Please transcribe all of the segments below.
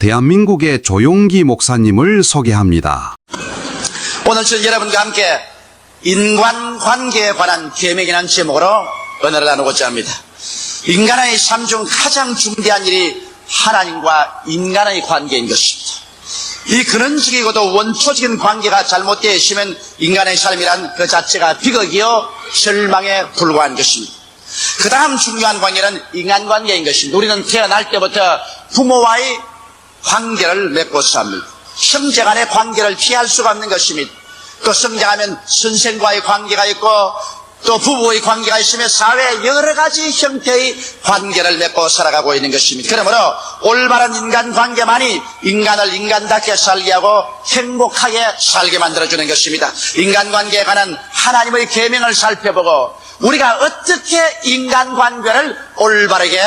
대한민국의 조용기 목사님을 소개합니다. 오늘 저는 여러분과 함께 인간관계에 관한 계명이라는 제목으로 은혜를 나누고자 합니다. 인간의 삶 중 가장 중대한 일이 하나님과 인간의 관계인 것입니다. 이 근원적이고도 원초적인 관계가 잘못되어 있으면 인간의 삶이란 그 자체가 비극이요 절망에 불과한 것입니다. 그 다음 중요한 관계는 인간관계인 것입니다. 우리는 태어날 때부터 부모와의 관계를 맺고 삽니다. 형제 간의 관계를 피할 수가 없는 것입니다. 또 성장하면 선생과의 관계가 있고 또 부부의 관계가 있으며 사회의 여러 가지 형태의 관계를 맺고 살아가고 있는 것입니다. 그러므로 올바른 인간관계만이 인간을 인간답게 살게 하고 행복하게 살게 만들어주는 것입니다. 인간관계에 관한 하나님의 계명을 살펴보고 우리가 어떻게 인간관계를 올바르게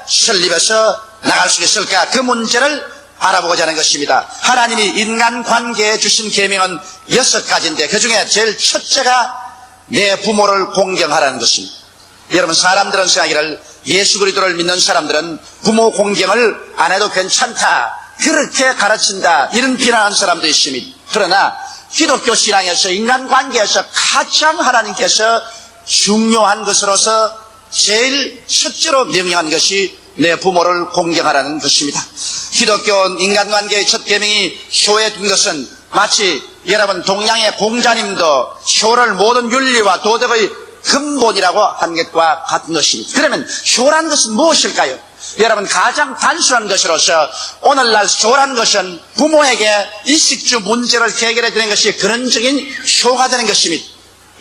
설립해서 나갈 수 있을까, 그 문제를 알아보고자 하는 것입니다. 하나님이 인간관계에 주신 계명은 6가지인데 그 중에 제일 첫째가 내 부모를 공경하라는 것입니다. 여러분, 사람들은 생각하기를 예수 그리스도를 믿는 사람들은 부모 공경을 안 해도 괜찮다, 그렇게 가르친다, 이런 비난하는 사람도 있습니다. 그러나 기독교 신앙에서 인간관계에서 가장 하나님께서 중요한 것으로서 제일 첫째로 명령한 것이 내 부모를 공경하라는 것입니다. 기독교 인간관계의 첫 계명이 효에 둔 것은 마치 여러분 동양의 공자님도 효를 모든 윤리와 도덕의 근본이라고 한 것과 같은 것입니다. 그러면 효라는 것은 무엇일까요? 여러분, 가장 단순한 것으로서 오늘날 효라는 것은 부모에게 이식주 문제를 해결해 주는 것이 근원적인 효가 되는 것입니다.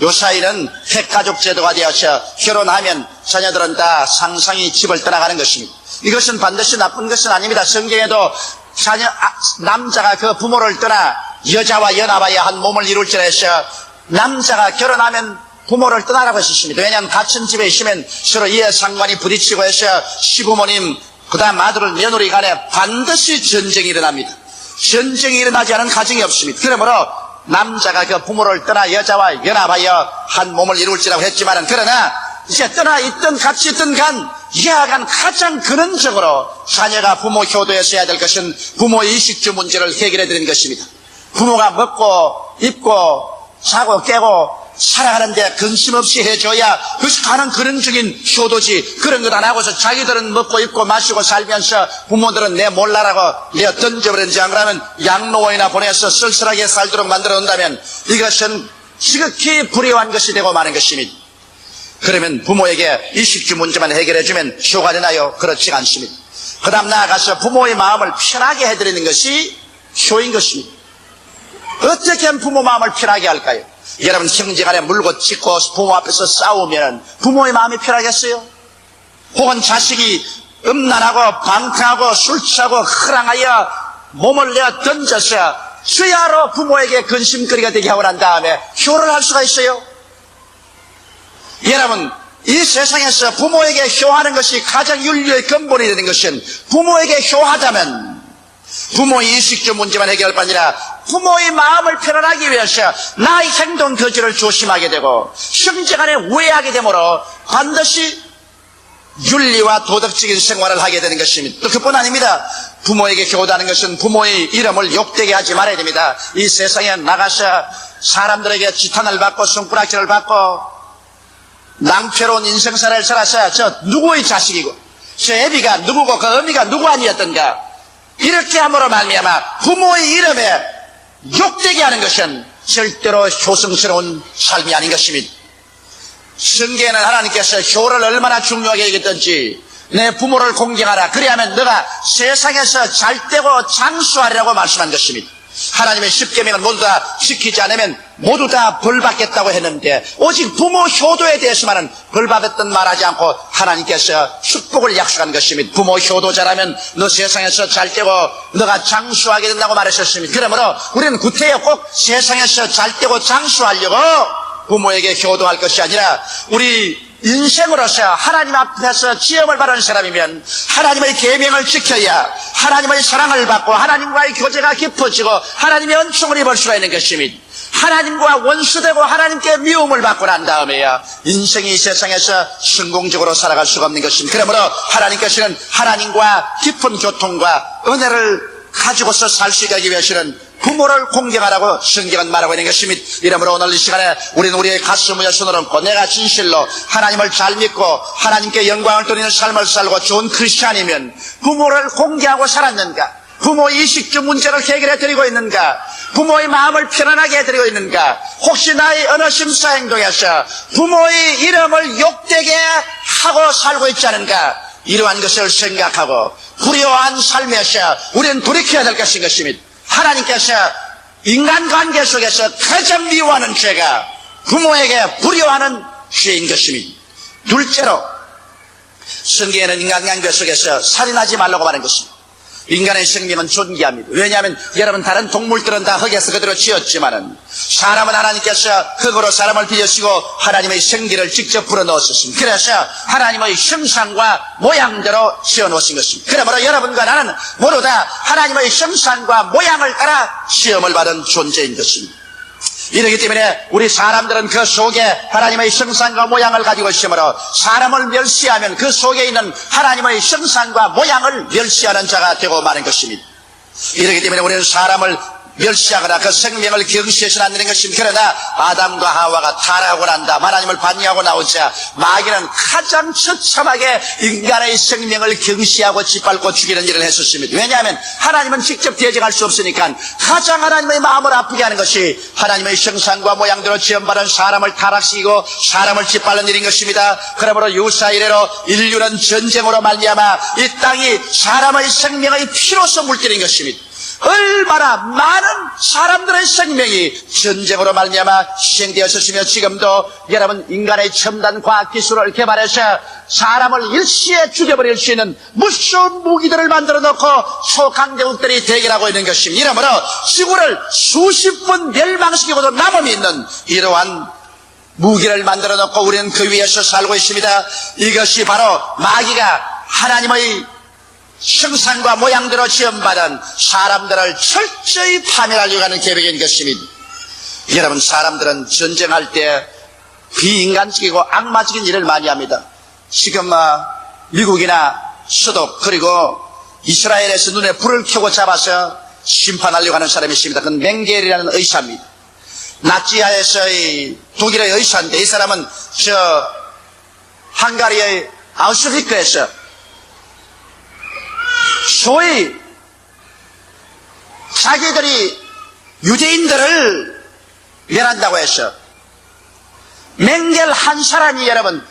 요사이는 핵가족 제도가 되어서 결혼하면 자녀들은 다 상상이 집을 떠나가는 것입니다. 이것은 반드시 나쁜 것은 아닙니다. 성경에도 남자가 그 부모를 떠나 여자와 연합하여 한 몸을 이룰 줄 해서 남자가 결혼하면 부모를 떠나라고 했습니다. 왜냐하면 같은 집에 있으면 서로 이해상관이 부딪히고 해서 시부모님 그 다음 아들 며느리 간에 반드시 전쟁이 일어납니다. 전쟁이 일어나지 않은 가정이 없습니다. 그러므로 남자가 그 부모를 떠나 여자와 연합하여 한 몸을 이룰지라고 했지만은, 그러나 이제 떠나 있든 같이 있든 간 이해하간 가장 근원적으로 자녀가 부모 효도에서 해야 될 것은 부모의 이식주 문제를 해결해 드리는 것입니다. 부모가 먹고 입고 자고 깨고 살아가는데 근심 없이 해줘야 그것이 가장 근원적인 효도지. 그런 것 안 하고서 자기들은 먹고 입고 마시고 살면서 부모들은 내 몰라라고 내어 던져버렸는지, 안 그러면 양로원이나 보내서 쓸쓸하게 살도록 만들어 놓는다면 이것은 지극히 불효한 것이 되고 마는 것입니다. 그러면 부모에게 이식주 문제만 해결해주면 효가 되나요? 그렇지 않습니다. 그 다음 나아가서 부모의 마음을 편하게 해드리는 것이 효인 것입니다. 어떻게 하면 부모 마음을 편하게 할까요? 여러분, 형제간에 물고 찢고 부모 앞에서 싸우면 부모의 마음이 편하겠어요? 혹은 자식이 음란하고 방탕하고 술 취하고 허랑하여 몸을 내어 던져서 주야로 부모에게 근심거리가 되게 하고 난 다음에 효를 할 수가 있어요? 여러분, 이 세상에서 부모에게 효하는 것이 가장 윤리의 근본이 되는 것은, 부모에게 효하자면 부모의 이식주 문제만 해결할 뿐 아니라 부모의 마음을 편안하기 위해서 나의 행동 거지를 조심하게 되고 형제간에 우애하게 되므로 반드시 윤리와 도덕적인 생활을 하게 되는 것입니다. 또 그뿐 아닙니다. 부모에게 효도하는 것은 부모의 이름을 욕되게 하지 말아야 됩니다. 이 세상에 나가서 사람들에게 지탄을 받고 손가락질을 받고 낭패로운 인생살을 살아서 저 누구의 자식이고 저 애비가 누구고 그 어미가 누구 아니었던가, 이렇게 함으로 말미암아 부모의 이름에 욕되게 하는 것은 절대로 효성스러운 삶이 아닌 것입니다. 성경에는 하나님께서 효를 얼마나 중요하게 여겼던지, 내 부모를 공경하라, 그리하면 너가 세상에서 잘되고 장수하리라고 말씀한 것입니다. 하나님의 10계명을 모두 다 지키지 않으면 모두 다 벌받겠다고 했는데, 오직 부모 효도에 대해서만은 벌받았던 말하지 않고 하나님께서 축복을 약속한 것입니다. 부모 효도 잘하면 너 세상에서 잘되고 너가 장수하게 된다고 말하셨습니다. 그러므로 우리는 구태여 꼭 세상에서 잘되고 장수하려고 부모에게 효도할 것이 아니라, 우리 인생으로서 하나님 앞에서 지음을 받은 사람이면 하나님의 계명을 지켜야 하나님의 사랑을 받고 하나님과의 교제가 깊어지고 하나님의 은총을 입을 수가 있는 것입니다. 하나님과 원수되고 하나님께 미움을 받고 난 다음에야 인생이 이 세상에서 성공적으로 살아갈 수가 없는 것입니다. 그러므로 하나님께서는 하나님과 깊은 교통과 은혜를 가지고서 살 수 있게 하기 위해서는 부모를 공경하라고 성경은 말하고 있는 것입니다. 이러므로 오늘 이 시간에 우리는 우리의 가슴을 손을 얹고 내가 진실로 하나님을 잘 믿고 하나님께 영광을 돌리는 삶을 살고 좋은 크리스찬이면 부모를 공경하고 살았는가? 부모의 이식주 문제를 해결해 드리고 있는가? 부모의 마음을 편안하게 해드리고 있는가? 혹시 나의 어느 심사 행동에서 부모의 이름을 욕되게 하고 살고 있지 않은가? 이러한 것을 생각하고 불효한 삶에서 우리는 돌이켜야 될 것인 것입니다. 하나님께서 인간관계 속에서 가장 미워하는 죄가 부모에게 불효하는 죄인 것입니다. 둘째로 성경에는 인간관계 속에서 살인하지 말라고 말한 것입니다. 인간의 생명은 존귀합니다. 왜냐하면 여러분 다른 동물들은 다 흙에서 그대로 지었지만은 사람은 하나님께서 흙으로 사람을 빚으시고 하나님의 생기를 직접 불어넣었습니다. 그래서 하나님의 형상과 모양대로 지어놓으신 것입니다. 그러므로 여러분과 나는 모두 다 하나님의 형상과 모양을 따라 시험을 받은 존재인 것입니다. 이렇기 때문에 우리 사람들은 그 속에 하나님의 형상과 모양을 가지고 있으므로 사람을 멸시하면 그 속에 있는 하나님의 형상과 모양을 멸시하는 자가 되고 마는 것입니다. 이렇기 때문에 우리는 사람을 멸시하거나 그 생명을 경시해서는 안 되는 것입니다. 그러나 아담과 하와가 타락하고 난 다음 하나님을 반역하고 나오자 마귀는 가장 처참하게 인간의 생명을 경시하고 짓밟고 죽이는 일을 했었습니다. 왜냐하면 하나님은 직접 대적할 수 없으니까 가장 하나님의 마음을 아프게 하는 것이 하나님의 형상과 모양대로 지음받은 사람을 타락시키고 사람을 짓밟는 일인 것입니다. 그러므로 유사 이래로 인류는 전쟁으로 말미암아 이 땅이 사람의 생명의 피로서 물들인 것입니다. 얼마나 많은 사람들의 생명이 전쟁으로 말미암아 희생되었으며 지금도 여러분 인간의 첨단 과학기술을 개발해서 사람을 일시에 죽여버릴 수 있는 무서운 무기들을 만들어 놓고 초강대국들이 대결하고 있는 것입니다. 이러므로 지구를 수십 번 멸망시키고도 남음이 있는 이러한 무기를 만들어 놓고 우리는 그 위에서 살고 있습니다. 이것이 바로 마귀가 하나님의 형상과 모양대로 지음받은 사람들을 철저히 파멸하려고 하는 계획인 것입니다. 여러분 사람들은 전쟁할 때 비인간적이고 악마적인 일을 많이 합니다. 지금 미국이나 서독 그리고 이스라엘에서 눈에 불을 켜고 잡아서 심판하려고 하는 사람이 있습니다. 그건 맹겔이라는 의사입니다. 나치하에서의 독일의 의사인데 이 사람은 헝가리의 아우슈비츠에서 소위 자기들이 유대인들을 멸한다고 해서 맹겔 한 사람이 여러분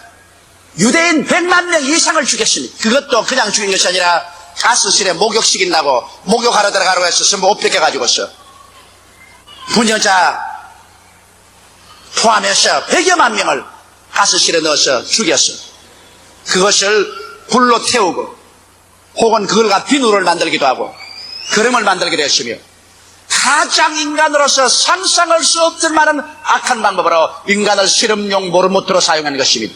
유대인 100만 명 이상을 죽였습니다. 그것도 그냥 죽인 것이 아니라 가스실에 목욕시킨다고 목욕하러 들어가라고 해서 전부 옷 벗겨가지고서 부녀자 포함해서 100여만 명을 가스실에 넣어서 죽였어. 그것을 불로 태우고 혹은 그걸과 비누를 만들기도 하고 그림을 만들기도 했으며 가장 인간으로서 상상할 수 없을 만한 악한 방법으로 인간을 실험용 모르모트로 사용하는 것입니다.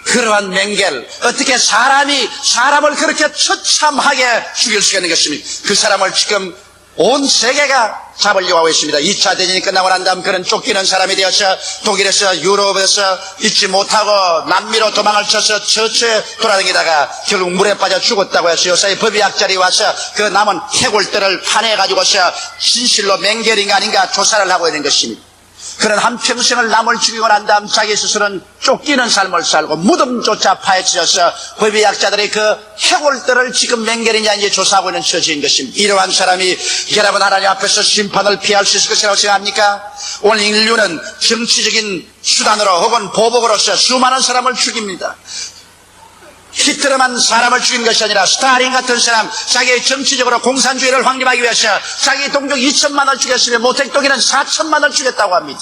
그러한 맹겔 어떻게 사람이 사람을 그렇게 처참하게 죽일 수가 있는 것입니다. 그 사람을 지금 온 세계가 잡으려고 하고 있습니다. 2차 대전이 끝나고 난 다음 그는 쫓기는 사람이 되어서 독일에서 유럽에서 있지 못하고 남미로 도망을 쳐서 처처에 돌아다니다가 결국 물에 빠져 죽었다고 해서 요사이 법의학자리 와서 그 남은 해골들을 파내가지고서 진실로 맹겔인가 아닌가 조사를 하고 있는 것입니다. 그는 한평생을 남을 죽이고 난 다음 자기 스스로는 쫓기는 삶을 살고 무덤조차 파헤쳐져서 법의학자들이 그 해골들을 지금 맹겔이냐 이제 조사하고 있는 처지인 것입니다. 이러한 사람이 여러분 하나님 앞에서 심판을 피할 수 있을 것이라고 생각합니까? 오늘 인류는 정치적인 수단으로 혹은 보복으로서 수많은 사람을 죽입니다. 히틀러만 사람을 죽인 것이 아니라 스탈린 같은 사람 자기의 정치적으로 공산주의를 확립하기 위해서 자기 동족 2천만을 죽였으며 모택동이는 4천만을 죽였다고 합니다.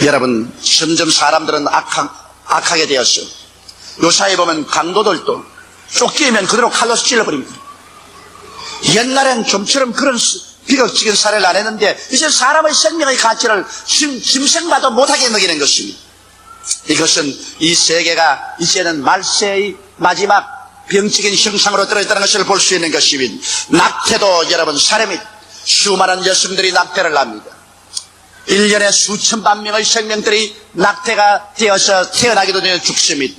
여러분 점점 사람들은 악하게 되었어. 요사이에 보면 강도들도 쫓기면 그대로 칼로 찔러버립니다. 옛날엔 좀처럼 그런 비극적인 사례를 안 했는데 이제 사람의 생명의 가치를 짐승봐도 못하게 먹이는 것입니다. 이것은 이 세계가 이제는 말세의 마지막 병적인 형상으로 떨어졌다는 것을 볼 수 있는 것입니다. 낙태도 여러분 사람이 수많은 여성들이 낙태를 합니다. 1년에 수천만 명의 생명들이 낙태가 되어서 태어나기도 전에 죽습니다.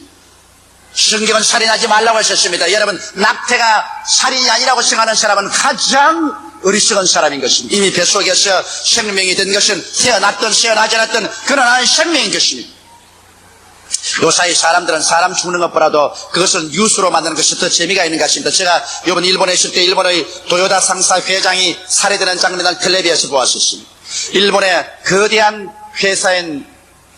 성경은 살인하지 말라고 하셨습니다. 여러분, 낙태가 살인이 아니라고 생각하는 사람은 가장 어리석은 사람인 것입니다. 이미 뱃속에서 생명이 된 것은 태어났든 태어나지 않았든 그러나 생명인 것입니다. 요사이 사람들은 사람 죽는 것보다도 그것을 뉴스로 만드는 것이 더 재미가 있는 것 같습니다. 제가 이번 일본에 있을 때 일본의 도요타 상사 회장이 살해되는 장면을 텔레비에서 보았었습니다. 일본의 거대한 회사인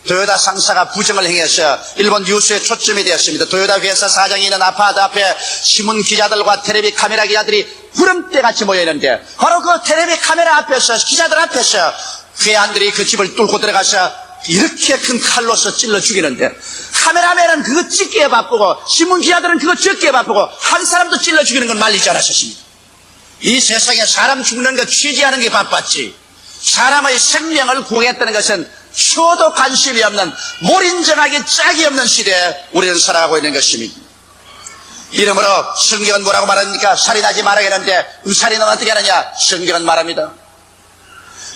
도요타 상사가 부정을 행해서 일본 뉴스에 초점이 되었습니다. 도요타 회사 사장이 있는 아파트 앞에 신문 기자들과 텔레비 카메라 기자들이 구름대같이 모여있는데 바로 그 텔레비 카메라 앞에서 기자들 앞에서 회안들이 그 집을 뚫고 들어가서 이렇게 큰 칼로서 찔러 죽이는데 카메라맨은 그거 찍기에 바쁘고 신문 기자들은 그거 찍기에 바쁘고 한 사람도 찔러 죽이는 건 말리지 않았었습니다. 이 세상에 사람 죽는 거 취재하는 게 바빴지 사람의 생명을 구했다는 것은 초도 관심이 없는 몰인정하기 짝이 없는 시대에 우리는 살아가고 있는 것입니다. 이러므로 성경은 뭐라고 말합니까? 살인하지 말아야하는데 살인은 어떻게 하느냐? 성경은 말합니다.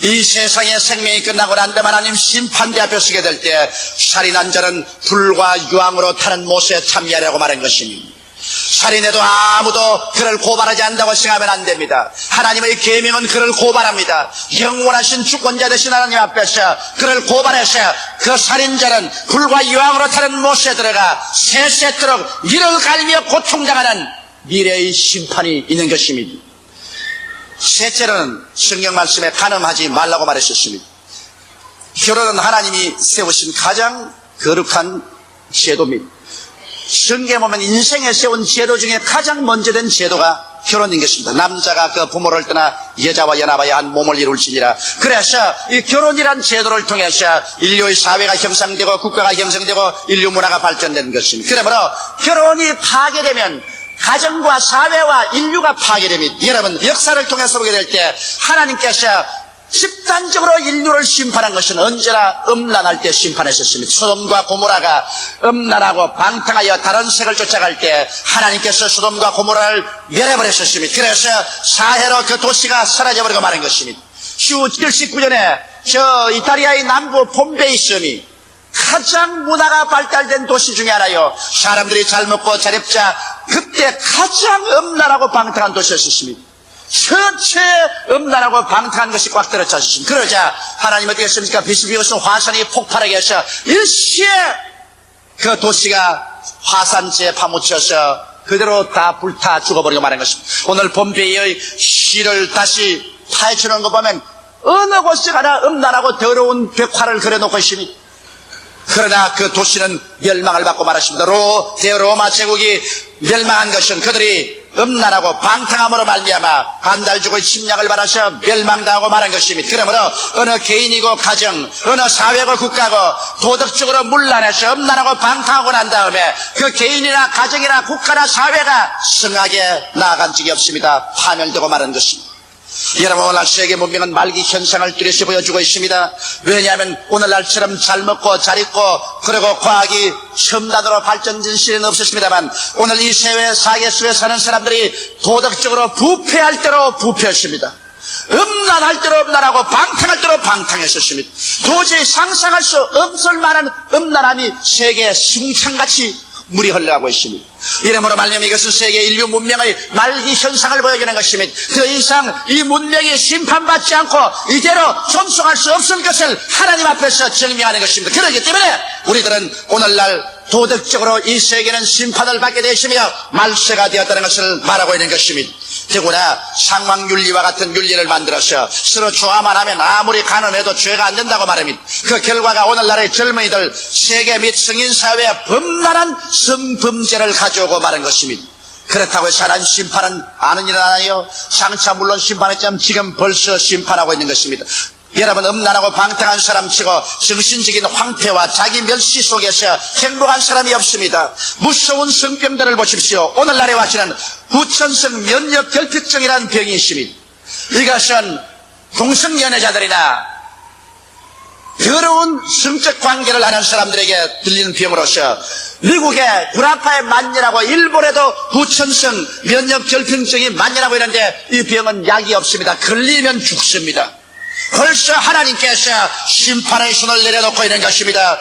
이 세상의 생명이 끝나고 난 다음 하나님 심판대 앞에 서게 될 때 살인한 자는 불과 유황으로 타는 못에 참여하라고 말한 것입니다. 살인해도 아무도 그를 고발하지 않는다고 생각하면 안 됩니다. 하나님의 계명은 그를 고발합니다. 영원하신 주권자 되신 하나님 앞에서 그를 고발해서 그 살인자는 불과 유황으로 타는 못에 들어가 세세토록 이를 갈며 고통당하는 미래의 심판이 있는 것입니다. 셋째로는 성경 말씀에 간음하지 말라고 말했었습니다. 결혼은 하나님이 세우신 가장 거룩한 제도입니다. 성경에 보면 인생에 세운 제도 중에 가장 먼저 된 제도가 결혼인 것입니다. 남자가 그 부모를 떠나 여자와 연합하여 한 몸을 이룰지니라. 그래서 이 결혼이란 제도를 통해서 인류의 사회가 형성되고 국가가 형성되고 인류 문화가 발전된 것입니다. 그러므로 결혼이 파괴되면 가정과 사회와 인류가 파괴됩니다. 여러분 역사를 통해서 보게 될 때 하나님께서 집단적으로 인류를 심판한 것은 언제나 음란할 때 심판했었습니다. 소돔과 고모라가 음란하고 방탕하여 다른 색을 쫓아갈 때 하나님께서 소돔과 고모라를 멸해버렸었습니다. 그래서 사해로 그 도시가 사라져버리고 마는 것입니다. 슈 79년에 저 이탈리아의 남부 폼베이 섬이 가장 문화가 발달된 도시 중에 하나요. 사람들이 잘 먹고 잘 입자 그때 가장 음란하고 방탕한 도시였습니다. 전체 음란하고 방탕한 것이 꽉 들어찼습니다. 그러자 하나님 어떻게 했습니까? 비스비오스 화산이 폭발하게 해서 일시에 그 도시가 화산재에 파묻혀서 그대로 다 불타 죽어버리고 마는 것입니다. 오늘 폼페이의 시를 다시 파헤치는 거 보면 어느 곳에 가나 음란하고 더러운 벽화를 그려놓고 있습니다. 그러나 그 도시는 멸망을 받고 말았습니다. 대로마 제국이 멸망한 것은 그들이 음란하고 방탕함으로 말미암아 반달죽의 침략을 받아서 멸망당하고 말한 것입니다. 그러므로 어느 개인이고 가정, 어느 사회고 국가고 도덕적으로 문란해서 음란하고 방탕하고 난 다음에 그 개인이나 가정이나 국가나 사회가 성하게 나아간 적이 없습니다. 파멸되고 말한 것입니다. 여러분 오늘날 세계 문명은 말기 현상을 뚜렷이 보여주고 있습니다. 왜냐하면 오늘날처럼 잘 먹고 잘 입고 그리고 과학이 첨단으로 발전된 시대는 없었습니다만 오늘 이 세계 속에 사는 사람들이 도덕적으로 부패할 대로 부패했습니다. 음란할 대로 음란하고 방탕할 대로 방탕했었습니다. 도저히 상상할 수 없을 만한 음란함이 세계에 숭창같이 물이 흘러가고 있습니다. 이러므로 말미암아 이것은 세계 인류 문명의 말기 현상을 보여주는 것입니다. 더 이상 이 문명이 심판받지 않고 이대로 존속할 수 없을 것을 하나님 앞에서 증명하는 것입니다. 그렇기 때문에 우리들은 오늘날 도덕적으로 이 세계는 심판을 받게 되시며 말세가 되었다는 것을 말하고 있는 것입니다. 더구나 상황윤리와 같은 윤리를 만들어서 서로 좋아만 하면 아무리 간음해도 죄가 안 된다고 말합니다. 그 결과가 오늘날의 젊은이들 세계 및 성인사회에 범람한 성범죄를 가져오고 말한 것입니다. 그렇다고 해서 하나님 심판은 안 일어나요? 장차 물론 심판했지만 지금 벌써 심판하고 있는 것입니다. 여러분 음란하고 방탕한 사람치고 정신적인 황폐와 자기 멸시 속에서 행복한 사람이 없습니다. 무서운 성병들을 보십시오. 오늘날에 와시는 후천성 면역결핍증이라는 병이 있습니다. 이것은 동성연애자들이나 더러운 성적 관계를 하는 사람들에게 들리는 병으로서 미국의 구라파의 만연하고 일본에도 후천성 면역결핍증이 만연하고 있는데 이 병은 약이 없습니다. 걸리면 죽습니다. 벌써 하나님께서 심판의 손을 내려놓고 있는 것입니다.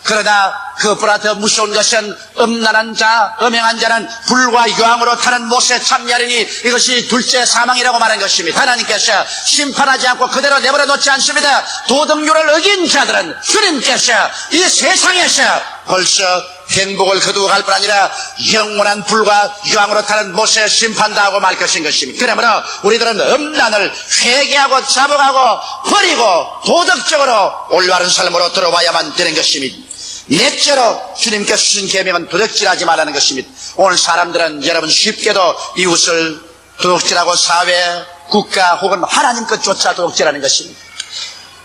그러나 그것보다 더 무서운 것은 음란한 자, 음행한 자는 불과 유황으로 타는 못에 참여하리니 이것이 둘째 사망이라고 말한 것입니다. 하나님께서 심판하지 않고 그대로 내버려 놓지 않습니다. 도덕률을 어긴 자들은 주님께서 이 세상에서 벌써 행복을 거두고 갈 뿐 아니라 영원한 불과 유황으로 타는 못에 심판당하고 말 것입니다. 그러므로 우리들은 음란을 회개하고 자복하고 버리고 도덕적으로 올바른 삶으로 들어와야만 되는 것입니다. 넷째로 주님께서 주신 계명은 도둑질하지 말라는 것입니다. 오늘 사람들은 여러분 쉽게도 이웃을 도둑질하고 사회, 국가 혹은 하나님 것조차 도둑질하는 것입니다.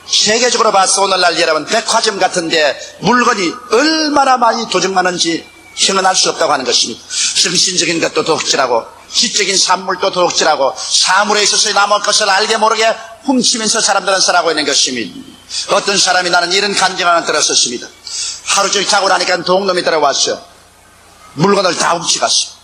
세계적으로 봐서 오늘날 여러분 백화점 같은데 물건이 얼마나 많이 도둑맞는지 형언할 수 없다고 하는 것입니다. 정신적인 것도 도둑질하고 지적인 산물도 도둑질하고 사물에 있어서 남의 것을 알게 모르게 훔치면서 사람들은 살아가고 있는 것입니다. 어떤 사람이 나는 이런 감정을 하나 들었었습니다. 하루 종일 자고 나니까 도둑놈이 들어왔어요. 물건을 다 훔쳐갔어요.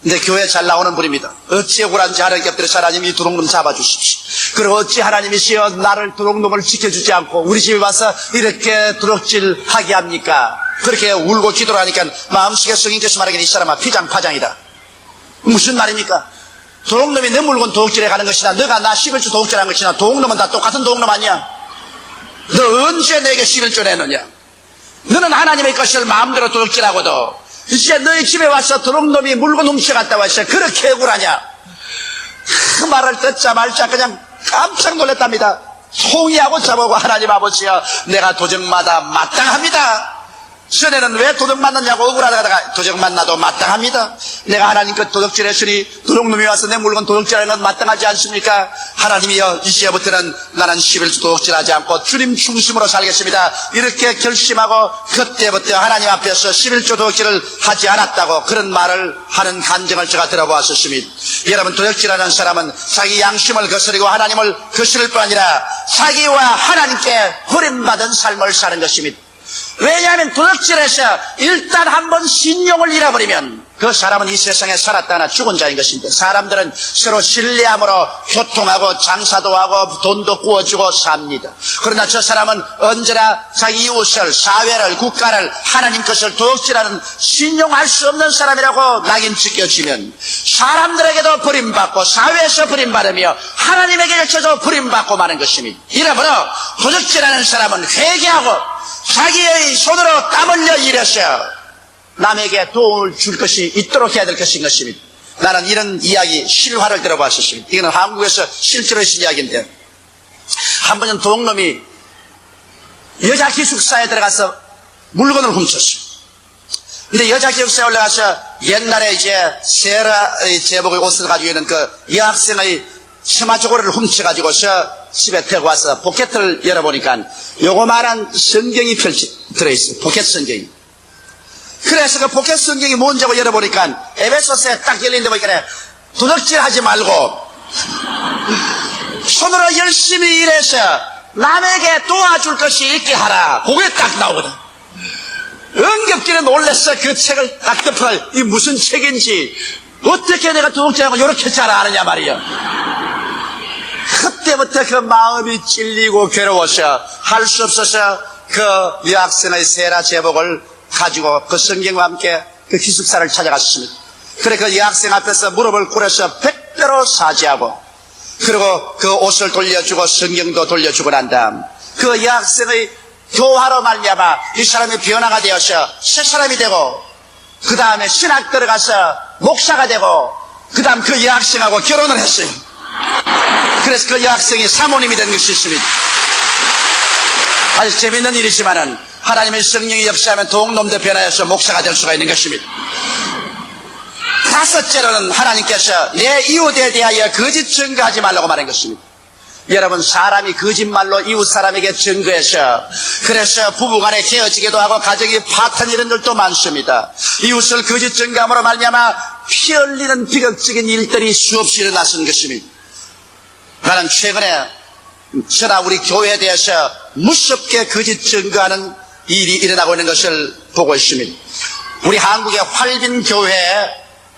근데 교회 잘 나오는 분입니다. 어찌 억울한지 하나님께 엎드려서 하나님 이 도둑놈 잡아주십시오. 그리고 어찌 하나님이시여 나를 도둑놈을 지켜주지 않고 우리 집에 와서 이렇게 도둑질하게 합니까? 그렇게 울고 기도를 하니까 마음속에 성령께서 말하기는 이 사람아 피장파장이다. 무슨 말입니까? 도둑놈이 내 물건 도둑질해 가는 것이나 너가 나 11조 도둑질하는 것이나 도둑놈은 다 똑같은 도둑놈 아니야? 너 언제 내게 11조 내느냐? 너는 하나님의 것을 마음대로 도둑질하고도 이제 너희 집에 와서 도둑놈이 물건 훔쳐갔다고 했어요. 그렇게 억울하냐? 그 말을 듣자 말자 그냥 깜짝 놀랐답니다. 송이하고 저보고 하나님 아버지여 내가 도적마다 마땅합니다. 전에는 왜 도둑 맞느냐고 억울하다가 도적 만나도 마땅합니다. 내가 하나님 것 도둑질했으니 도둑놈이 와서 내 물건 도둑질하는 건 마땅하지 않습니까? 하나님이여 이제부터는 나는 11조 도둑질하지 않고 주님 중심으로 살겠습니다. 이렇게 결심하고 그때부터 하나님 앞에서 11조 도둑질을 하지 않았다고 그런 말을 하는 간증을 제가 들어보았습니다. 여러분 도둑질하는 사람은 자기 양심을 거스르고 하나님을 거스를 뿐 아니라 자기와 하나님께 버림받은 삶을 사는 것입니다. 왜냐하면 도둑질에서 일단 한번 신용을 잃어버리면 그 사람은 이 세상에 살았다 하나 죽은 자인 것입니다. 사람들은 서로 신뢰함으로 교통하고 장사도 하고 돈도 구워주고 삽니다. 그러나 저 사람은 언제나 자기 이웃을, 사회를, 국가를, 하나님 것을 도둑질하는 신용할 수 없는 사람이라고 낙인 찍혀지면 사람들에게도 버림받고 사회에서 버림받으며 하나님에게 열쳐서 버림받고 마는 것입니다. 이러므로 도둑질하는 사람은 회개하고 자기의 손으로 땀 흘려 일해서 남에게 도움을 줄 것이 있도록 해야 될 것인 것입니다. 나는 이런 이야기 실화를 들어봤었습니다. 이거는 한국에서 실제로 있은 이야기인데 한 번은 도둑놈이 여자 기숙사에 들어가서 물건을 훔쳤어요. 근데 여자 기숙사에 올라가서 옛날에 이제 세라 제복의 옷을 가지고 있는 그 여학생의 치마 조거리를 훔쳐가지고서 집에 태고 와서 포켓을 열어보니까 요거만한 성경이 들어있어요. 포켓 성경이. 그래서 그 포켓 성경이 뭔지 하고 열어보니까 에베소서에 딱 열린데 보니까 도둑질 하지 말고 손으로 열심히 일해서 남에게 도와줄 것이 있게 하라. 그게 딱 나오거든. 응급기는 놀랬어. 그 책을 딱 덮어갈 이 무슨 책인지 어떻게 내가 도둑질하고 이렇게 잘 아느냐 말이야. 그때부터 그 마음이 찔리고 괴로워서 할 수 없어서 그 여학생의 세라 제복을 가지고 그 성경과 함께 그 기숙사를 찾아갔습니다. 그래 그 여학생 앞에서 무릎을 꿇어서 100배로 사죄하고 그리고 그 옷을 돌려주고 성경도 돌려주고 난 다음 그 여학생의 교화로 말미암아 이 사람이 변화가 되어서 새 사람이 되고 그 다음에 신학 들어가서 목사가 되고 그 다음 그 여학생하고 결혼을 했어요. 그래서 그 여학생이 사모님이 된 것이 있습니다. 아주 재밌는 일이지만은 하나님의 성령이 역사하면 도둑놈도 변화해서 목사가 될 수가 있는 것입니다. 다섯째로는 하나님께서 내 이웃에 대하여 거짓 증거하지 말라고 말한 것입니다. 여러분 사람이 거짓말로 이웃 사람에게 증거해서 그래서 부부간에 헤어지기도 하고 가정이 파탄 이런 일도 많습니다. 이웃을 거짓 증거함으로 말미암아 피 흘리는 비극적인 일들이 수없이 일어났은 것입니다. 나는 최근에 저나 우리 교회에 대해서 무섭게 거짓 증거하는 일이 일어나고 있는 것을 보고 있습니다. 우리 한국의 활빈 교회의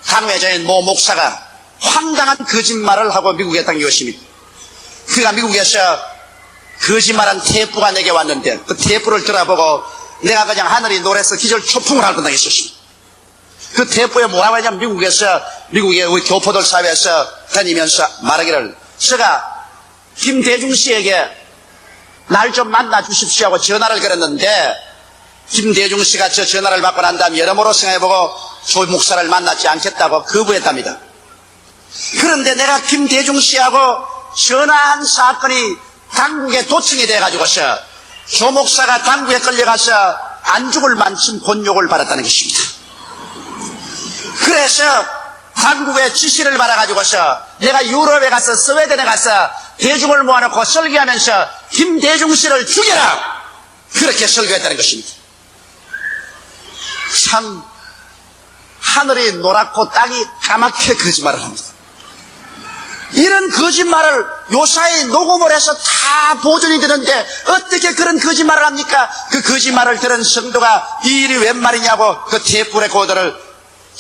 당회장인 모 목사가 황당한 거짓말을 하고 미국에 당긴 것입니다. 그가 미국에서 거짓말한 테이프가 내게 왔는데 그 테이프를 들어보고 내가 그냥 하늘이 노래서 기절 초풍을 할 뻔하게 했었습니다. 그 대포에 뭐라고 하냐면 미국의 우리 교포들 사회에서 다니면서 말하기를 제가 김대중 씨에게 날 좀 만나 주십시오 하고 전화를 걸었는데 김대중 씨가 저 전화를 받고 난 다음 여러모로 생각해보고 조 목사를 만나지 않겠다고 거부했답니다. 그런데 내가 김대중 씨하고 전화한 사건이 당국에 도청이 돼가지고서 조 목사가 당국에 끌려가서 안 죽을 만큼 곤욕을 받았다는 것입니다. 그래서 당국의 지시를 받아가지고서 내가 유럽에 가서 스웨덴에 가서 대중을 모아놓고 설교하면서 김대중 씨를 죽여라! 그렇게 설교했다는 것입니다. 참 하늘이 노랗고 땅이 까맣게 거짓말을 합니다. 이런 거짓말을 요사이 녹음을 해서 다 보존이 되는데 어떻게 그런 거짓말을 합니까? 그 거짓말을 들은 성도가 이 일이 웬 말이냐고 그 테이프 레코더를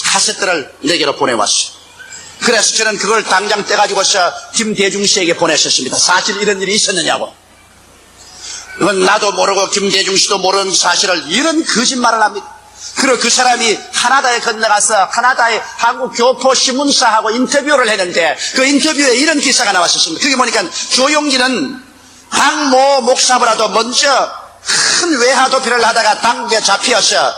카세트를 내게로 보내왔어요. 그래서 저는 그걸 당장 떼가지고서 김대중 씨에게 보냈었습니다. 사실 이런 일이 있었느냐고. 이건 나도 모르고 김대중 씨도 모르는 사실을 이런 거짓말을 합니다. 그리고 그 사람이 카나다에 건너가서 카나다의 한국 교포 신문사하고 인터뷰를 했는데 그 인터뷰에 이런 기사가 나왔었습니다. 그게 보니까 조용기는 박모 목사보다도 먼저 큰 외화도피를 하다가 당국에 잡혀서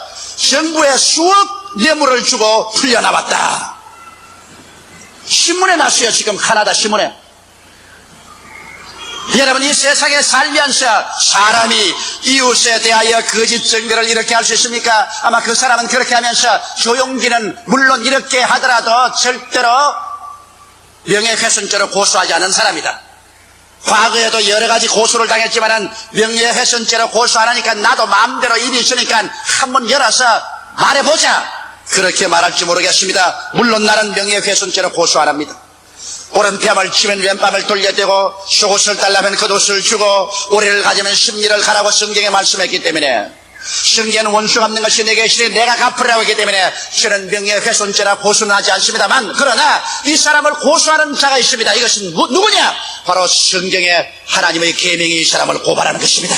정부에 수억 뇌물을 주고 풀려나왔다. 신문에 났어요. 지금 카나다 신문에. 여러분, 이 세상에 살면서 사람이 이웃에 대하여 거짓 증거를 이렇게 할 수 있습니까? 아마 그 사람은 그렇게 하면서 조용기는 물론 이렇게 하더라도 절대로 명예훼손죄로 고소하지 않은 사람이다. 과거에도 여러 가지 고소를 당했지만은 명예훼손죄로 고소 안 하니까 나도 마음대로 일이 있으니까 한번 열어서 말해보자. 그렇게 말할지 모르겠습니다. 물론 나는 명예훼손죄로 고소 안 합니다. 오른뺨을 치면 왼뺨을 돌려대고 속옷을 달라면 겉옷을 주고 오리를 가지면 십리를 가라고 성경에 말씀했기 때문에 성경에는 원수가 없는 것이 내게 있으니 내가 갚으라고 했기 때문에 저는 명예훼손죄라 고소는 하지 않습니다만 그러나 이 사람을 고소하는 자가 있습니다. 이것은 누구냐? 바로 성경에 하나님의 계명이 이 사람을 고발하는 것입니다.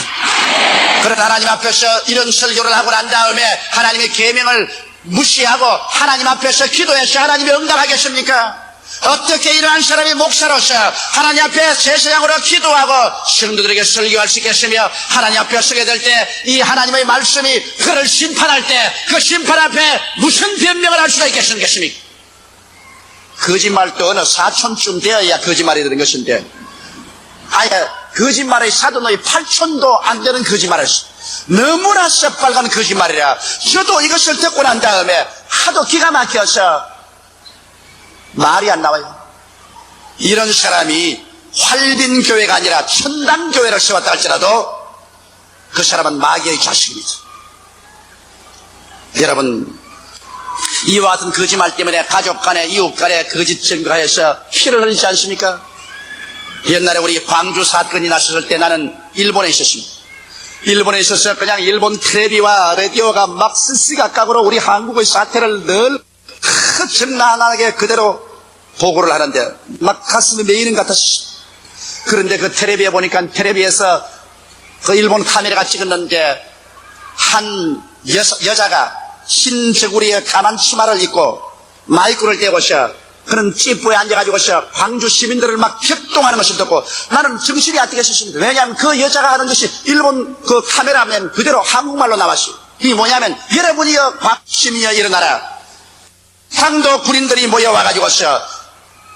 그런 하나님 앞에서 이런 설교를 하고 난 다음에 하나님의 계명을 무시하고 하나님 앞에서 기도해서 하나님이 응답하겠습니까? 어떻게 이러한 사람이 목사로서 하나님 앞에 제사장으로 기도하고 성도들에게 설교할 수 있겠으며 하나님 앞에 서게 될 때 이 하나님의 말씀이 그를 심판할 때 그 심판 앞에 무슨 변명을 할 수가 있겠습니까? 거짓말도 어느 사촌쯤 되어야 거짓말이 되는 것인데 아예 거짓말의 사도노이 8촌도 안 되는 거짓말을 너무나 새빨간 거짓말이라 저도 이것을 듣고 난 다음에 하도 기가 막혀서 말이 안 나와요. 이런 사람이 활빈 교회가 아니라 천당 교회를 세웠다 할지라도 그 사람은 마귀의 자식입니다. 여러분, 이와 같은 거짓말 때문에 가족 간에 이웃 간에 거짓 증거해서 피를 흘리지 않습니까? 옛날에 우리 광주 사건이 났었을 때 나는 일본에 있었습니다. 일본에 있어서 그냥 일본 텔레비와 라디오가 막 스시각각으로 우리 한국의 사태를 늘 적나하게 그대로 보고를 하는데 막 가슴이 메이는 것 같았어. 그런데 그 텔레비에 보니까 텔레비에서 그 일본 카메라가 찍었는데 한 여자가 흰 저고리에 까만 치마를 입고 마이크를 떼고서 그런 찌뿌에 앉아가지고서 광주 시민들을 막 격동하는 것을 듣고 나는 정신이 안 뜨겠었습니다. 왜냐하면 그 여자가 하는 것이 일본 그 카메라면 그대로 한국말로 나왔어요. 이게 뭐냐면 여러분이여 광주시민이여 일어나라. 상도 군인들이 모여와가지고서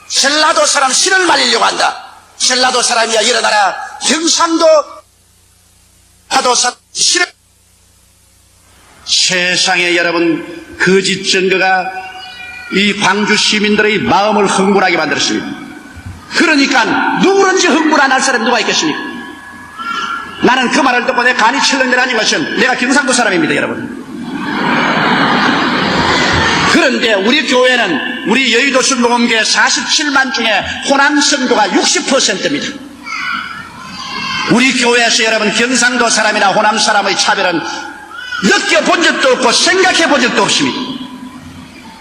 전라도 사람 신을 말리려고 한다. 전라도 사람이여 일어나라. 경상도 사람 신을 세상에 여러분 거짓 증거가 이 광주 시민들의 마음을 흥분하게 만들었습니다. 그러니까 누구든지 흥분 안 할 사람이 누가 있겠습니까? 나는 그 말을 듣고 내 간이 철렁내라는 것은 내가 경상도 사람입니다, 여러분. 그런데 우리 교회는 우리 여의도 순복음교회 47만 중에 호남 성도가 60%입니다. 우리 교회에서 여러분 경상도 사람이나 호남 사람의 차별은 느껴본 적도 없고 생각해 본 적도 없습니다.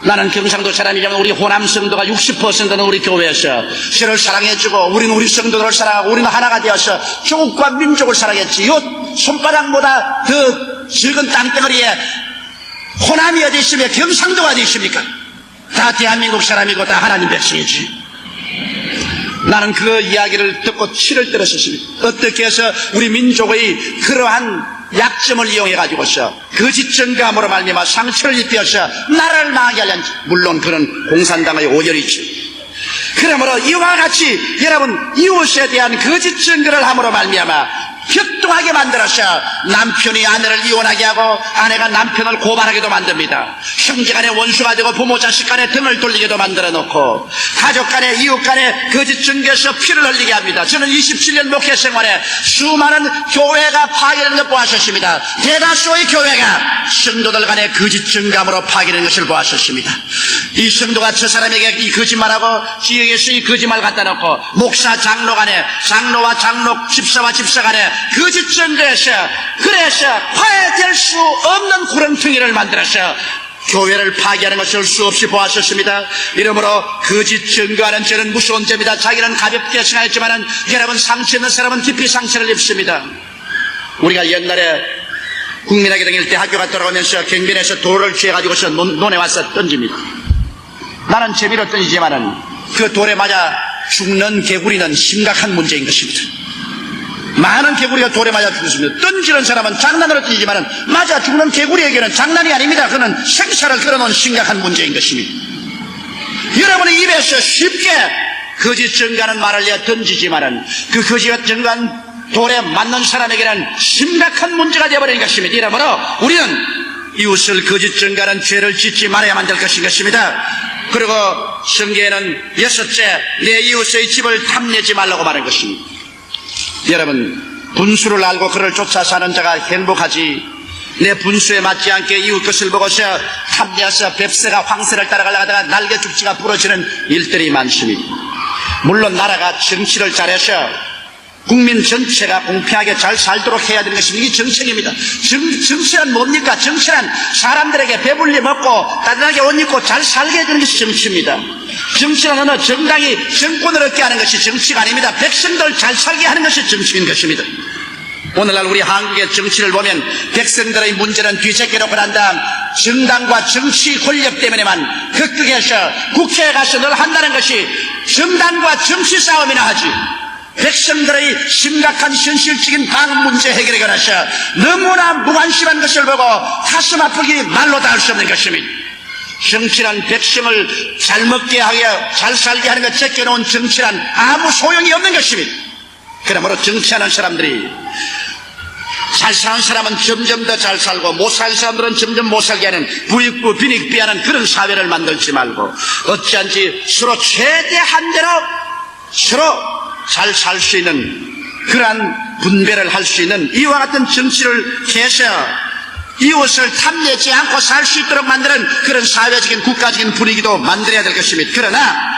나는 경상도 사람이지만 우리 호남 성도가 60%는 우리 교회에서 저를 사랑해주고 우리는 우리 성도들을 사랑하고 우리는 하나가 되어서 조국과 민족을 사랑했지. 요 손바닥보다 더 적은 땅덩어리에 호남이 어디 있으며 경상도가 어디 있습니까? 다 대한민국 사람이고 다 하나님 백성이지. 나는 그 이야기를 듣고 치를 떨었습니다. 어떻게 해서 우리 민족의 그러한 약점을 이용해가지고서 거짓 증거함으로 말미암아 상처를 입혀서 나라를 망하게 하려는지. 물론 그런 공산당의 오열이지. 그러므로 이와 같이 여러분 이웃에 대한 거짓 증거를 함으로 말미암아 격동하게 만들어서 남편이 아내를 이혼하게 하고 아내가 남편을 고발하게도 만듭니다. 형제간에 원수가 되고 부모 자식간에 등을 돌리게도 만들어 놓고 가족간에 이웃간에 거짓 증거에서 피를 흘리게 합니다. 저는 27년 목회 생활에 수많은 교회가 파괴되는 걸 보았었습니다. 대다수의 교회가 성도들 간에 거짓 증거함으로 파괴되는 것을 보았었습니다. 이 성도가 저 사람에게 이 거짓말하고 지역에서 이 거짓말 갖다 놓고 목사 장로 간에 장로와 장로 집사와 집사 간에 거짓 증거에서 그래서 화해될 수 없는 구렁텅이를 만들어서 교회를 파괴하는 것을 수없이 보았었습니다. 이러므로 거짓 증거하는 죄는 무서운 죄입니다. 자기는 가볍게 생각했지만 여러분 상처 있는 사람은 깊이 상처를 입습니다. 우리가 옛날에 국민학교 다닐 때 학교 갔다 돌아오면서 경변에서 돌을 쥐어가지고서 논에 와서 던집니다. 나는 재미로 던지지만은 그 돌에 맞아 죽는 개구리는 심각한 문제인 것입니다. 많은 개구리가 돌에 맞아 죽습니다. 던지는 사람은 장난으로 던지지만 맞아 죽는 개구리에게는 장난이 아닙니다. 그는 생사를 걸어놓은 심각한 문제인 것입니다. 여러분의 입에서 쉽게 거짓 증거하는 말을 내어 던지지만 그 거짓 증거한 돌에 맞는 사람에게는 심각한 문제가 되어버리는 것입니다. 이러므로 우리는 이웃을 거짓 증거하는 죄를 짓지 말아야만 될 것인 것입니다. 그리고 성경에는 6째 내 이웃의 집을 탐내지 말라고 말한 것입니다. 여러분 분수를 알고 그를 쫓아 사는 자가 행복하지 내 분수에 맞지 않게 이웃 것을 보고서 탐내어서 뱁새가 황새를 따라가려고 하다가 날개 죽지가 부러지는 일들이 많습니다. 물론 나라가 정치를 잘해서 국민 전체가 공평하게 잘 살도록 해야 되는 것입니다. 이게 정책입니다. 정치란 뭡니까? 정치란 사람들에게 배불리 먹고 따뜻하게 옷 입고 잘 살게 해주는 것이 정치입니다. 정치란 어느 정당이 정권을 얻게 하는 것이 정치가 아닙니다. 백성들 잘 살게 하는 것이 정치인 것입니다. 오늘날 우리 한국의 정치를 보면 백성들의 문제는 뒤새겨놓고 난 다음 정당과 정치 권력 때문에만 극극해서 국회에 가서 늘 한다는 것이 정당과 정치 싸움이나 하지 백성들의 심각한 현실적인 방 문제 해결에 관해서 너무나 무관심한 것을 보고 가슴 아프기 말로 다 할 수 없는 것입니다. 정치란 백성을 잘 먹게 하게 잘 살게 하는 것 제껴놓은 정치란 아무 소용이 없는 것입니다. 그러므로 정치하는 사람들이 잘 사는 사람은 점점 더 잘 살고 못 사는 사람들은 점점 못 살게 하는 부익부 빈익비하는 그런 사회를 만들지 말고 어찌한지 서로 최대한대로 서로 잘 살 수 있는 그러한 분배를 할 수 있는 이와 같은 정치를 해서 이웃을 탐내지 않고 살 수 있도록 만드는 그런 사회적인 국가적인 분위기도 만들어야 될 것입니다. 그러나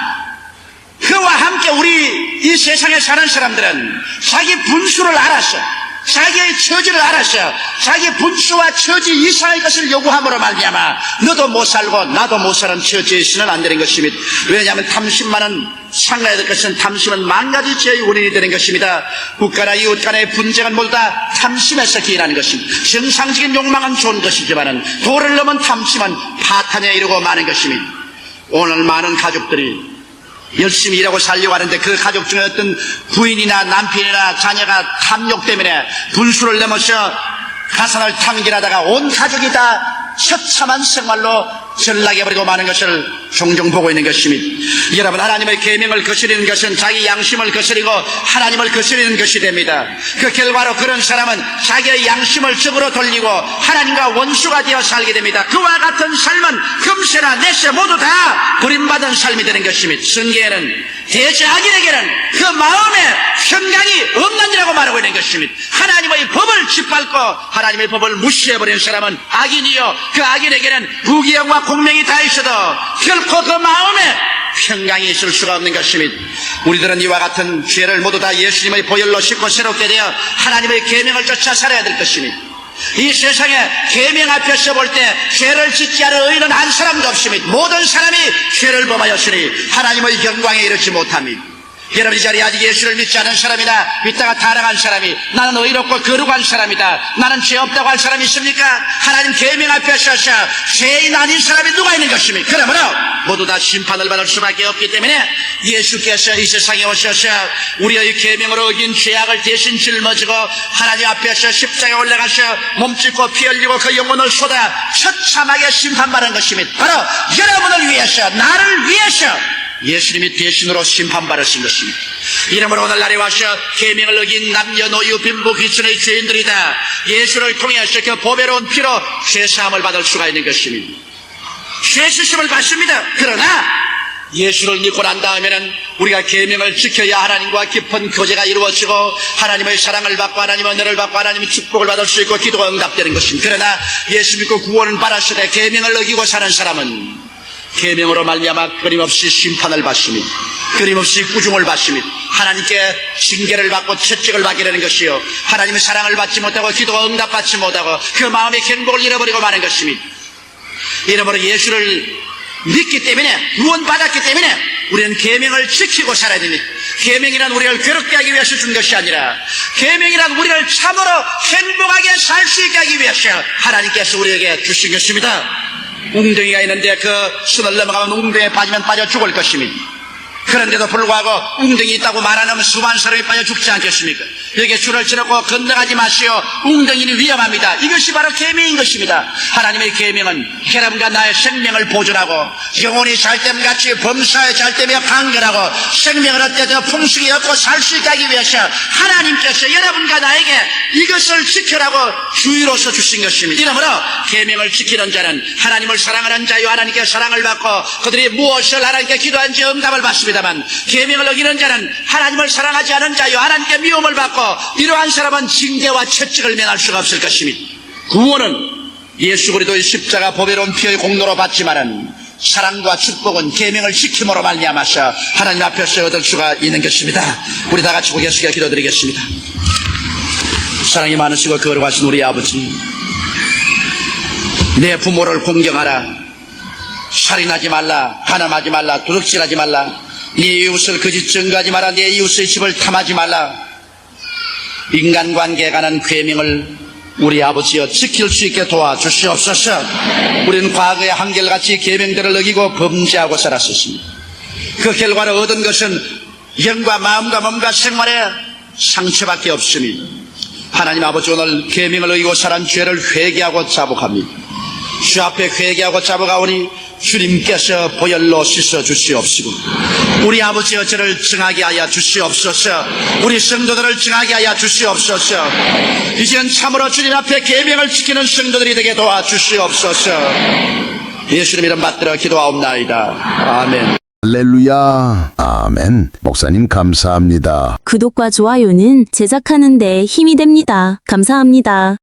그와 함께 우리 이 세상에 사는 사람들은 자기 분수를 알아서 자기의 처지를 알아서 자기 분수와 처지 이상의 것을 요구함으로 말미암아 너도 못 살고 나도 못 사는 처지에 있으면 안 되는 것입니다. 왜냐하면 탐심만은 상가해야 될 것은 탐심은 만 가지 죄의 원인이 되는 것입니다. 국가나 이웃 간의 분쟁은 모두 다 탐심에서 기인하는 것입니다. 정상적인 욕망은 좋은 것이지만 도를 넘은 탐심은 파탄에 이르고 마는 것입니다. 오늘 많은 가족들이 열심히 일하고 살려고 하는데 그 가족 중에 어떤 부인이나 남편이나 자녀가 탐욕 때문에 분수를 넘어서 가산을 탕진하다가 온 가족이 다 처참한 생활로 전락해버리고 마는 것을 종종 보고 있는 것입니다. 여러분 하나님의 계명을 거스리는 것은 자기 양심을 거스리고 하나님을 거스리는 것이 됩니다. 그 결과로 그런 사람은 자기의 양심을 적으로 돌리고 하나님과 원수가 되어 살게 됩니다. 그와 같은 삶은 금세나 내세 모두 다 버림받은 삶이 되는 것입니다. 성경에는 대제악인에게는 그 마음에 평강이 없느니라고 말하고 있는 것입니다. 하나님의 법을 짓밟고 하나님의 법을 무시해버리는 사람은 악인이요 그 악인에게는 부귀영화 공명이 다 있어도 결코 그 마음에 평강이 있을 수가 없는 것입니다. 우리들은 이와 같은 죄를 모두 다 예수님의 보혈로 씻고 새롭게 되어 하나님의 계명을 쫓아 살아야 될 것입니다. 이 세상에 계명 앞에 서볼 때 죄를 짓지 않은 의인은 한 사람도 없습니다. 모든 사람이 죄를 범하였으니 하나님의 영광에 이르지 못합니다. 여러분, 이 자리에 아직 예수를 믿지 않은 사람이나 믿다가 타락한 사람이 나는 의롭고 거룩한 사람이다, 나는 죄 없다고 할 사람이 있습니까? 하나님 계명 앞에 서서 죄인 아닌 사람이 누가 있는 것입니까? 그러므로 모두 다 심판을 받을 수밖에 없기 때문에 예수께서 이 세상에 오셔서 우리의 계명으로 어긴 죄악을 대신 짊어지고 하나님 앞에서 십자가에 올라가서 몸짓고 피 흘리고 그 영혼을 쏟아 처참하게 심판받은 것입니다. 바로 여러분을 위해서, 나를 위해서 예수님이 대신으로 심판받으신 것입니다. 이러므로 오늘날에 와서 계명을 어긴 남녀노유 빈부 귀천의 죄인들이다 예수를 통해서 그 보배로운 피로 죄사함을 받을 수가 있는 것입니다. 죄수심을 받습니다. 그러나 예수를 믿고 난 다음에는 우리가 계명을 지켜야 하나님과 깊은 교제가 이루어지고 하나님의 사랑을 받고 하나님의 은혜를 받고 하나님의 축복을 받을 수 있고 기도가 응답되는 것입니다. 그러나 예수 믿고 구원을 받았을 때 계명을 어기고 사는 사람은 계명으로 말미암아 끊임없이 심판을 받습니다. 끊임없이 꾸중을 받습니다. 하나님께 징계를 받고 채찍을 받게 되는 것이요, 하나님의 사랑을 받지 못하고 기도가 응답받지 못하고 그 마음의 행복을 잃어버리고 마는 것입니다. 이러므로 예수를 믿기 때문에, 구원받았기 때문에 우리는 계명을 지키고 살아야 됩니다. 계명이란 우리를 괴롭게 하기 위해서 준 것이 아니라 계명이란 우리를 참으로 행복하게 살 수 있게 하기 위해서 하나님께서 우리에게 주신 것입니다. 웅덩이가 있는데 그 선을 넘어가면 웅덩이에 빠지면 빠져 죽을 것입니다. 그런데도 불구하고 웅덩이 있다고 말하면 수많은 사람이 빠져 죽지 않겠습니까? 여기에 줄을 치놓고 건너가지 마시오, 웅덩이는 위험합니다. 이것이 바로 계명인 것입니다. 하나님의 계명은 여러분과 나의 생명을 보존하고 영혼이 잘됨같이 범사에 잘됨에 강건하고 생명을 얻되 풍성히 얻고 살 수 있게 하기 위해서 하나님께서 여러분과 나에게 이것을 지켜라고 주의로서 주신 것입니다. 이러므로 계명을 지키는 자는 하나님을 사랑하는 자요, 하나님께 사랑을 받고 그들이 무엇을 하나님께 기도한지 응답을 받습니다만, 계명을 어기는 자는 하나님을 사랑하지 않은 자요, 하나님께 미움을 받고 이러한 사람은 징계와 채찍을 면할 수가 없을 것입니다. 구원은 예수 그리스도의 십자가 보배로운 피의 공로로 받지만은 사랑과 축복은 계명을 지킴으로 말미암아서 하나님 앞에서 얻을 수가 있는 것입니다. 우리 다 같이 고개 숙여 기도드리겠습니다. 사랑이 많으시고 거룩하신 우리 아버지, 내 부모를 공경하라, 살인하지 말라, 간음하지 말라, 도둑질하지 말라, 네 이웃을 거짓 증거하지 마라, 내 이웃의 집을 탐하지 말라. 인간관계에 관한 계명을 우리 아버지여 지킬 수 있게 도와주시옵소서. 우리는 과거에 한결같이 계명들을 어기고 범죄하고 살았습니다. 그 결과로 얻은 것은 영과 마음과 몸과 생활에 상처밖에 없습니다. 하나님 아버지, 오늘 계명을 어기고 살한 죄를 회개하고 자복합니다. 주 앞에 회개하고 자복하오니 주님께서 보혈로 씻어 주시옵시고 우리 아버지여 저를 증하게 하여 주시옵소서. 우리 성도들을 증하게 하여 주시옵소서. 이제는 참으로 주님 앞에 계명을 지키는 성도들이 되게 도와주시옵소서. 예수님 이름 받들어 기도하옵나이다. 아멘. 할렐루야. 아멘. 목사님 감사합니다. 구독과 좋아요는 제작하는 데 힘이 됩니다. 감사합니다.